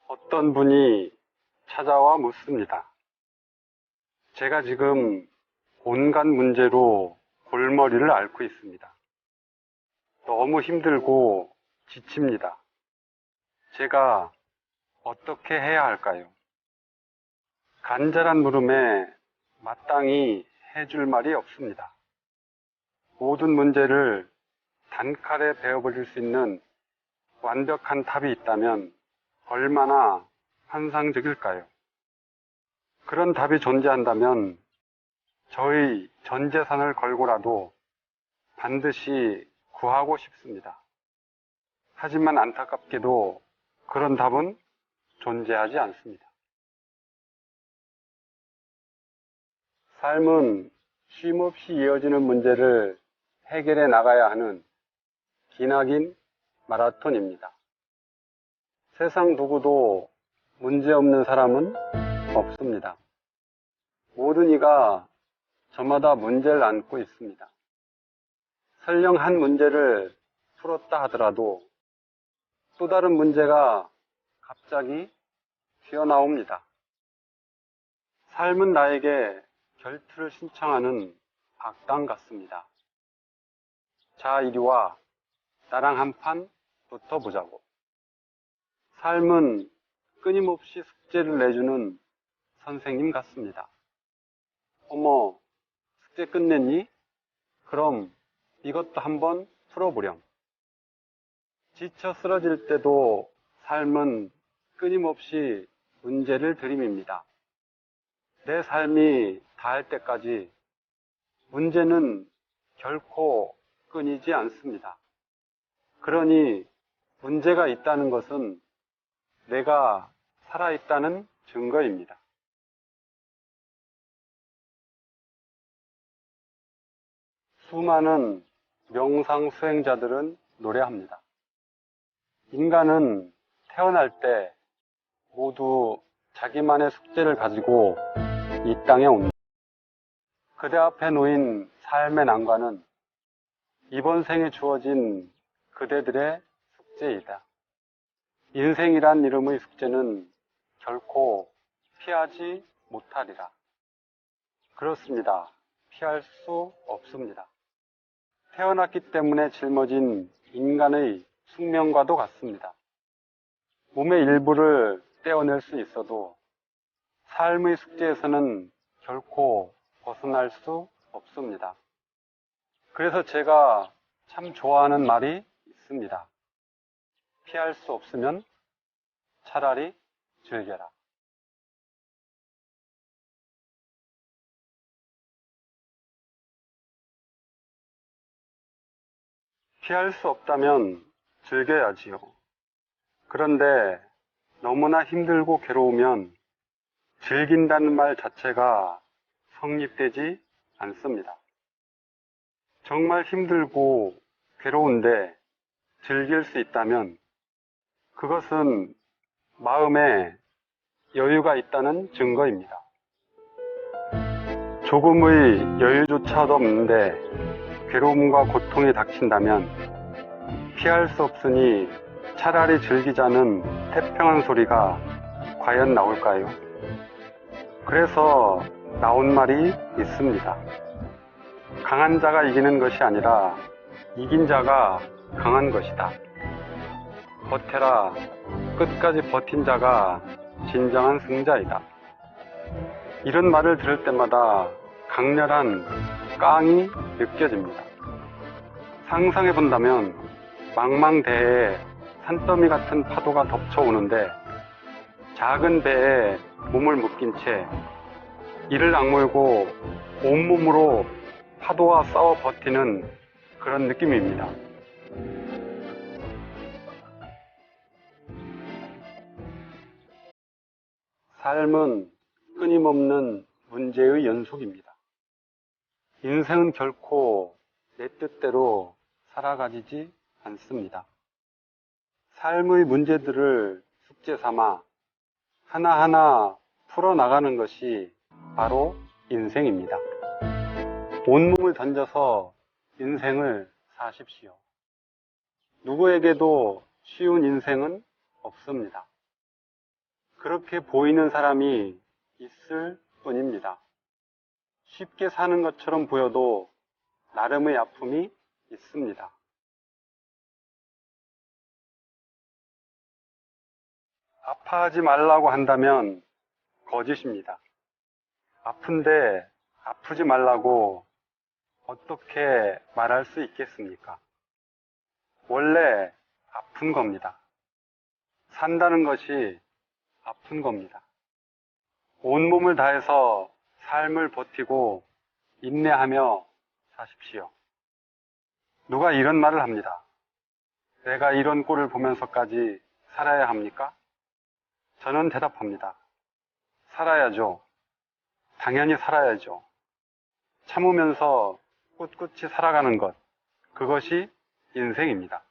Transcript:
어떤 분이 찾아와 묻습니다. 제가 지금 온갖 문제로 골머리를 앓고 있습니다. 너무 힘들고 지칩니다. 제가 어떻게 해야 할까요? 간절한 물음에 마땅히 해줄 말이 없습니다. 모든 문제를 단칼에 베어버릴 수 있는 완벽한 답이 있다면 얼마나 환상적일까요? 그런 답이 존재한다면 저의 전 재산을 걸고라도 반드시 구하고 싶습니다. 하지만 안타깝게도 그런 답은 존재하지 않습니다. 삶은 쉼없이 이어지는 문제를 해결해 나가야 하는 기나긴 마라톤입니다. 세상 누구도 문제없는 사람은 없습니다. 모든 이가 저마다 문제를 안고 있습니다. 설령 한 문제를 풀었다 하더라도 또 다른 문제가 갑자기 튀어나옵니다. 삶은 나에게 결투를 신청하는 악당 같습니다. 자, 이리 와. 나랑 한판 붙어보자고. 삶은 끊임없이 숙제를 내주는 선생님 같습니다. 어머, 숙제 끝냈니? 그럼 이것도 한번 풀어보렴. 지쳐 쓰러질 때도 삶은 끊임없이 문제를 들이밉니다. 내 삶이 다할 때까지 문제는 결코 끊이지 않습니다. 그러니 문제가 있다는 것은 내가 살아있다는 증거입니다. 수많은 명상 수행자들은 노래합니다. 인간은 태어날 때 모두 자기만의 숙제를 가지고 이 땅에 옵니다. 그대 앞에 놓인 삶의 난관은 이번 생에 주어진 그대들의 숙제이다. 인생이란 이름의 숙제는 결코 피하지 못하리라. 그렇습니다. 피할 수 없습니다. 태어났기 때문에 짊어진 인간의 숙명과도 같습니다. 몸의 일부를 떼어낼 수 있어도 삶의 숙제에서는 결코 벗어날 수 없습니다. 그래서 제가 참 좋아하는 말이 있습니다. 피할 수 없으면 차라리 즐겨라. 피할 수 없다면 즐겨야지요. 그런데 너무나 힘들고 괴로우면 즐긴다는 말 자체가 성립되지 않습니다. 정말 힘들고 괴로운데 즐길 수 있다면 그것은 마음에 여유가 있다는 증거입니다. 조금의 여유조차도 없는데 괴로움과 고통이 닥친다면 피할 수 없으니 차라리 즐기자는 태평한 소리가 과연 나올까요? 그래서 나온 말이 있습니다. 강한 자가 이기는 것이 아니라 이긴 자가 강한 것이다. 버텨라. 끝까지 버틴 자가 진정한 승자이다. 이런 말을 들을 때마다 강렬한 깡이 느껴집니다. 상상해 본다면 망망대해에 산더미 같은 파도가 덮쳐오는데 작은 배에 몸을 묶인 채 이를 악물고 온몸으로 파도와 싸워 버티는 그런 느낌입니다. 삶은 끊임없는 문제의 연속입니다. 인생은 결코 내 뜻대로 살아가지 않습니다. 삶의 문제들을 숙제 삼아 하나하나 풀어나가는 것이 바로 인생입니다. 온몸을 던져서 인생을 사십시오. 누구에게도 쉬운 인생은 없습니다. 그렇게 보이는 사람이 있을 뿐입니다. 쉽게 사는 것처럼 보여도 나름의 아픔이 있습니다. 아파하지 말라고 한다면 거짓입니다. 아픈데 아프지 말라고 어떻게 말할 수 있겠습니까? 원래 아픈 겁니다. 산다는 것이 아픈 겁니다. 온몸을 다해서 삶을 버티고 인내하며 사십시오. 누가 이런 말을 합니다. 내가 이런 꼴을 보면서까지 살아야 합니까? 저는 대답합니다. 살아야죠. 당연히 살아야죠. 참으면서 꿋꿋이 살아가는 것, 그것이 인생입니다.